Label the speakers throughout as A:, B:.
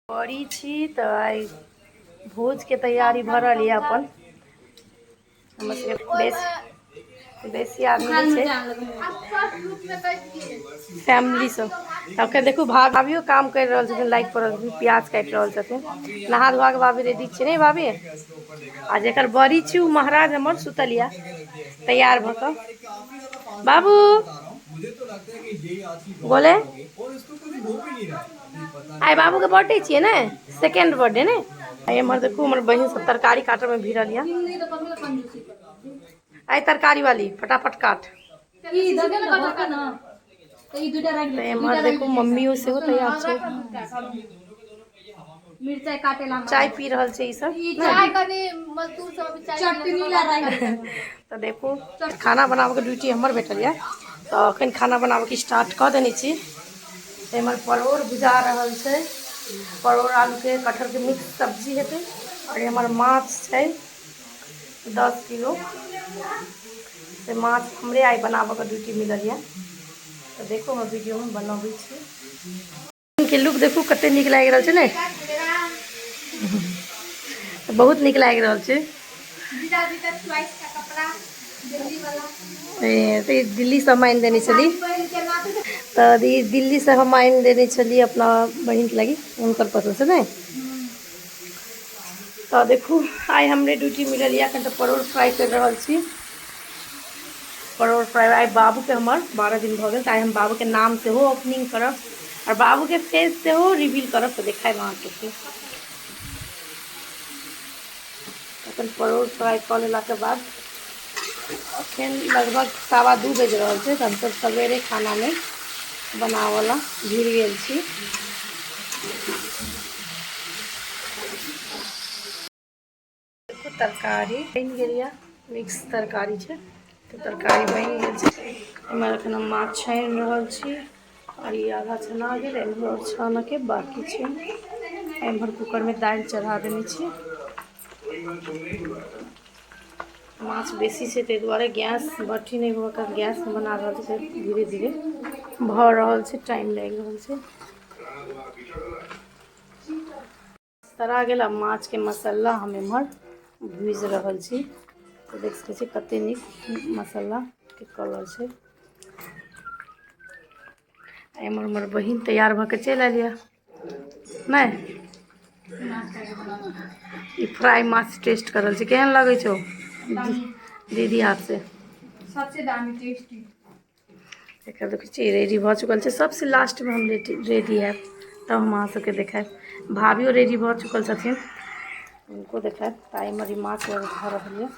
A: बड़ी छी तो आई भोज के तैयारी भ रही है अपन बेसी आदमी फैमिली सब तब देखू भाभियो काम कर रहा छथिन लाइक पर प्याज काट रहा छथिन नहा धोआ के भाभी रेडी छी नहीं भाभी आ जेकर बड़ी छी उ महाराज हमर सुतलिया तैयार भ क बाबू बोले आई बाबू के बर्थडे छिए ने सेकेंड बर्थडे ने हमर देखू हमर बहन सब तरकारी काटे में भिड़ल या आई तरकारी वाली फटाफट काट हमर देखू मम्मियों से तैयार छे
B: मिर्चाई काटेला
A: चाय पी रहल छे ई सब
B: चाय कने मजदूर सब चटनी ला रही
A: तो देखो खाना बनावे के ड्यूटी हमर बैठल या तो अखन खाना बनावे के स्टार्ट कर देनी छी हमर परोड़ भुजा रहल छे परोड़ आलू के कटहर के मिक्स सब्जी हेते और हमर माछ छे 10 किलो से माछ हमरे आई बनावे के ड्यूटी मिलल या तो देखो हम वीडियो में बनाबै छी के लुक देखू कते निक लाग रहल छे ने बहुत निक लाग रहल छे दिल्ली से हम आइन देने चली तो दिल्ली से हम आइन देने चली अपना बहन के लगी उनकर पसंद से नहीं तो देखू आई हमरे ड्यूटी मिलल या तो परोड़ फ्राई कर रहल छी परोड़ फ्राई आई बाबू के हमर 12 दिन भ गेल आई हम बाबू के नाम से हो ओपनिंग करब और बाबू के फेस से हो रिवील करब तो देखाए वहाँ के अपन परोड़ फ्राई कर लेला के बाद अखन लगभग 2:15 बज रहा है तो हम सब सवेरे खाना में बनावला भिड़ गेल छी तरकारी बन गेल मिक्स तरकारी छे तो तरकारी बन गेल छे हमर अखन हम माछ छानि रहल छी और ये आधा छना गेल और छाना के बाकी छे एम्हर कुकर में दाल चढ़ा देने छी माछ बेसी से ते द्वारे गैस बठी नहीं हुआ का गैस बना रहा है धीरे धीरे भ रहल छे टाइम लग रहल छे तरा गेला माछ के मसाला हम एम्हर भूज रहल छी तो देख सकै छी कते निक मसाला के कलर छे एम्हर हमर बहिन तैयार भ के चल आलिया नहीं ई फ्राई माछ टेस्ट कर रहल छी केहन लगे छौ दीदी हाथ से
B: सबसे दामी टेस्टी
A: देखा देखिए रेडी भ चुकल छे सबसे लास्ट में हम रेडी है तब हम अहाँ सबके देखाए भाभियो रेडी भ चुकल छथिन उनको देखाए ताई मरी माछ भ रहल है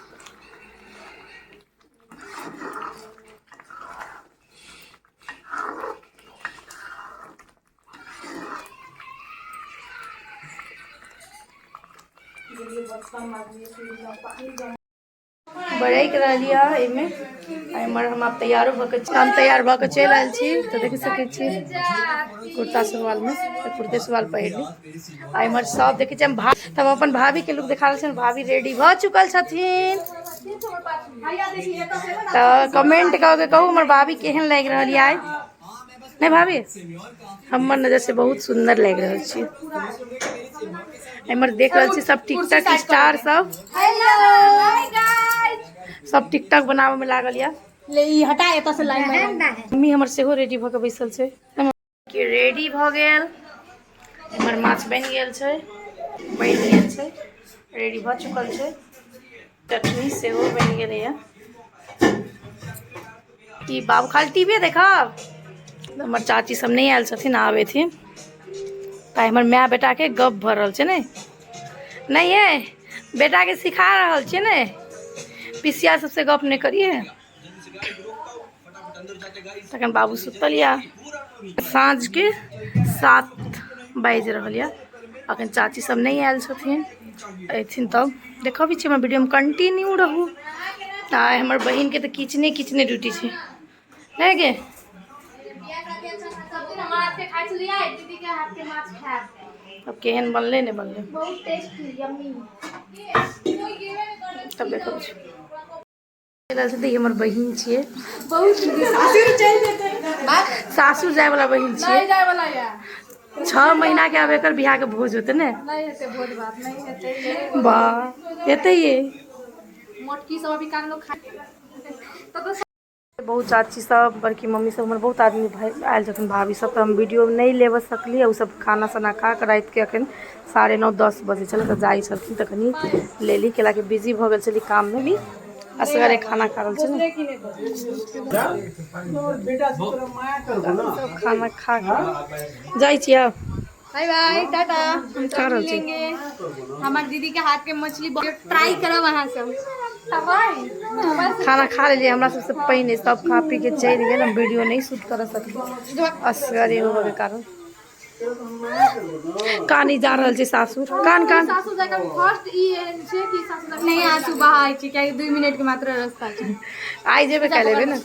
A: बड़ाई करा लिया एमे हमर हम आप तैयार भ के हम तैयार भ के चल आयल छी तो देख सकै छी कुर्ता सलवार में कुर्ते सलवार पहिर ली आ हमर सब देखे छी हम अपन भाभी के लुक देखा रहल छी भाभी रेडी भ चुकल छथिन तो कमेंट क के कहू हमर भाभी केहन लाग रहल है नहीं भाभी हमर नजर से बहुत सुंदर लग रहल छी हमर देख रहल छी सब टिकटॉक स्टार सब सब टिकटॉक बनावे में लागल या
B: ले ई हटा एत से लाइन में
A: मम्मी हमर सेहो रेडी भ के बैसल छै के रेडी भ गेल हमर माछ बन गेल छै रेडी भ चुकल छै चटनी सेहो बन गेल या कि बाबू खाली टीवी देखब हमर चाची सब नहीं आयल छथिन आवे थी ताई हमर माय बेटा के गप भ रहल छै नहीं है बेटा के सिखा रहल छै ने पिसिया सबसे गप नहीं करिए तखन बाबू सुतल या साँझ के 7 बज रहल या अखन चाची सब नहीं आयल छथिन अथिन तब देखो भी हम वीडियो में कंटिन्यू रहू आइ हमर बहन के तो किचने ड्यूटी छै नहीं गे अब केहन बनले नहीं बनले
B: बहुत टेस्टी यम्मी
A: तब देखो हमर बहिन छियै,
B: बहुत सासुर चल जेतै,
A: सासुर जाए वाला बहिन छियै।
B: नहीं जाए वाला या
A: 6 महीना के अब एकर बियाह के भोज होते ने।
B: नहीं हेतै भोज भात नहीं हेतै।
A: वाह हेतै ये।
B: मोटकी सब अभी कान लोग खा तो
A: बहुत चाची सब, बड़की मम्मी सब, हमर बहुत आदमी भाई आयल छथिन, भाभी सब। तो हम वीडियो नहीं लेब सकलिए। उ सब खाना साना खा के रात के अखन 9:30-10 बजे छल तो जाइ छलखिन, तो कनी लेली केला के बिजी भ गेल छली काम में भी। असगरे खाना खा रहल छल, सब खाना खा के जाइ छी। अब
B: बाय बाय टाटा, हम
A: खा
B: सब
A: रहल छी।
B: मिलेंगे। हमार दीदी के हाथ के मछली बहुत ट्राई करो वहां से।
A: खाना खा लेलिए, हमरा सबसे पहिने सब खा पी के चल गेल। हम वीडियो नहीं शूट कर सकली असगरे होबे के कारण। कानी जा रहल छै सासुर, कान कान
B: सासुर जाकर फर्स्ट ई छै कि सासुर नहीं आसू बहाय छै, क्या 2 मिनट के मात्र रास्ता छै।
A: आई जेबे कह लेबे ना।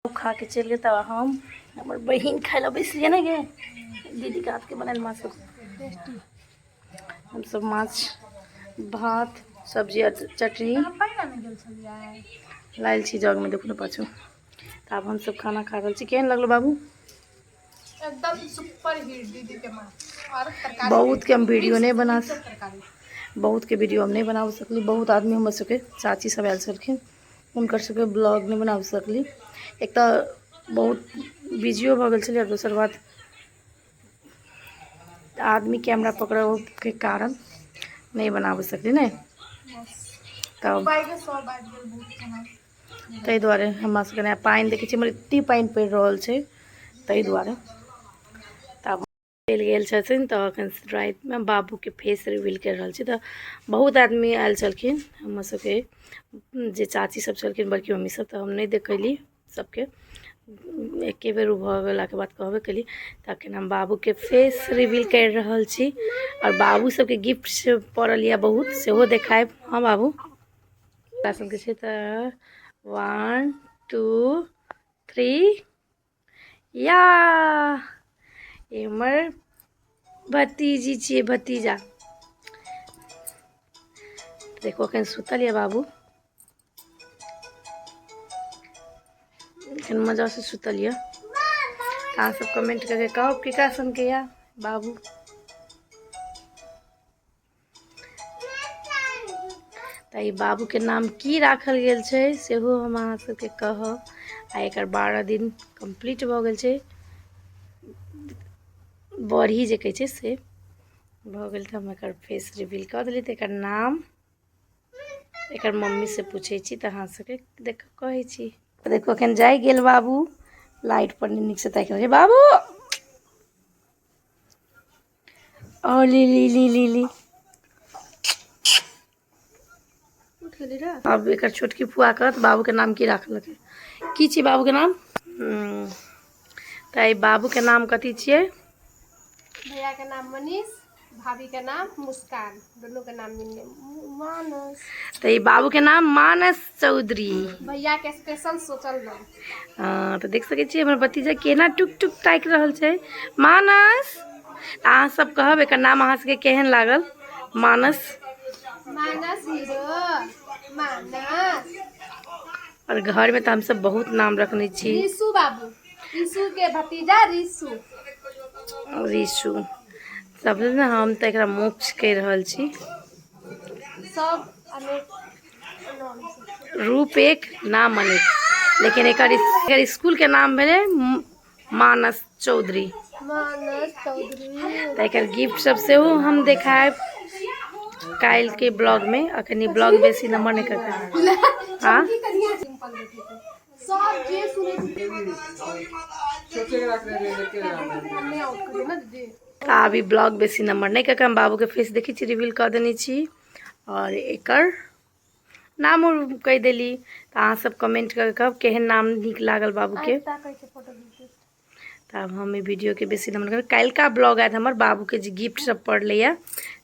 A: खा के चल गए तब हम हमर बहिन खाए ला बैसलिए ना गे। दीदी के हाथ के बनल माछ सब, हम सब माछ भात सब्जी और चटनी लायल छी जग में, देखू ना पाछू। तब हम सब खाना खा रहल छी। केहन लगलो बाबू?
B: एकदम सुपर हिट दीदी के माछ और तरकारी।
A: बहुत के हम वीडियो नहीं बना, बहुत के वीडियो हम नहीं बना सकली। बहुत आदमी हमर सबके चाची सब आयल छलखिन, उनकर सबके ब्लॉग नहीं बना सकली। एक तो बहुत बिजियो भ गेल छलिए, और दोसर बात आदमी कैमरा पकड़े के कारण नहीं बना सकली ने। तब ताहि दुआरे हमरा सबके पानि देखै छियै, हमर एत्ते पानि पड़ि रहल छै ताहि दुआरे। तब चलि गेल छथिन, तो अखन रात में बाबू के फेस रिवील कर रहल छी। तो बहुत आदमी आयल छलखिन हमर सबके, जे चाची सब छलखिन, बड़की मम्मी सब। तो हम नहीं देखली सबके, एके बेर भ गेला के बाद कहबे कली। तखन हम बाबू के फेस रिवील कर रहल छी, और बाबू सबके गिफ्ट पड़ल या बहुत, सेहो देखायब। हाँ बाबू सबके छै त 1 2 3 या हमर भतीजी छियै, भतीजा। देखो अखन सुतल या बाबू, एखन मजा से सुतल या। अहाँ सब कमेंट करके कहो केकरा सन के या बाबू। ताई बाबू के नाम की राखल गेल छै सेहो हम अहाँ सबके कहब। आ एकर 12 दिन कंप्लीट भ गेल छै, बढ़ी जे कहै छै से भ गेल। त हम एकर फेस रिवील कर देली। त एकर नाम एकर मम्मी से पूछे छी, त अहाँ सबके देख कहै छी। देखो अखन जाय गेल बाबू, लाइट पर नीक से ताकि रहल छै बाबू। ओ ली ली ली ली अब एक छोटकी फुआ कहत बाबू के नाम की राखल की छी? बाबू के नाम ताई बाबू के नाम कथी छियै?
B: भैया के नाम मनीष, भाभी के नाम मुस्कान, दोनों के नाम मिलने मानस।
A: तो ये बाबू के नाम मानस चौधरी,
B: भैया के स्पेशल सोचल नाम।
A: हाँ तो देख सके छी हमर भतीजा केना टुक टुक ताकि रहल छै। मानस अहाँ सब कहब एकर नाम अहाँ सबके केहन लागल? मानस
B: मानस हीरो, मानस।
A: और घर में तो हम सब बहुत नाम रखने छी।
B: रिशु बाबू, रिशु के भतीजा रिशु।
A: रिशु सब ना हम तो एकरा मोक्ष कह रहल छी।
B: सब अनेक
A: रूप एक नाम अनेक, लेकिन एकर स्कूल के नाम भेले मानस चौधरी।
B: मानस चौधरी।
A: तो एकर गिफ्ट सब से हम देखाएब काल के ब्लॉग में। अखनी ब्लॉग बेसी नंबर नहीं करते। हाँ अभी ब्लॉग बेसी नंबर नहीं करके हम बाबू के फेस देखी छी, रिवील कर देनी छी और एकर नाम कह देली। तो अहाँ सब कमेंट करके कहब केहन नाम निक लागल बाबू के। तब हम वीडियो के बेसी नंबर कर कल का ब्लॉग आयत हमर बाबू के जे गिफ्ट सब पड़ल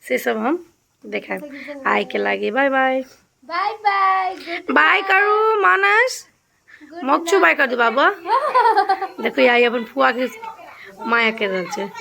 A: से सब हम देखाएब। आय के लागे bye bye.
B: Bye bye
A: bye करू मानस, मोक्षू बाय कर दू बाबा। देखो यहाँ अपन फुआ के माया कर रहा है।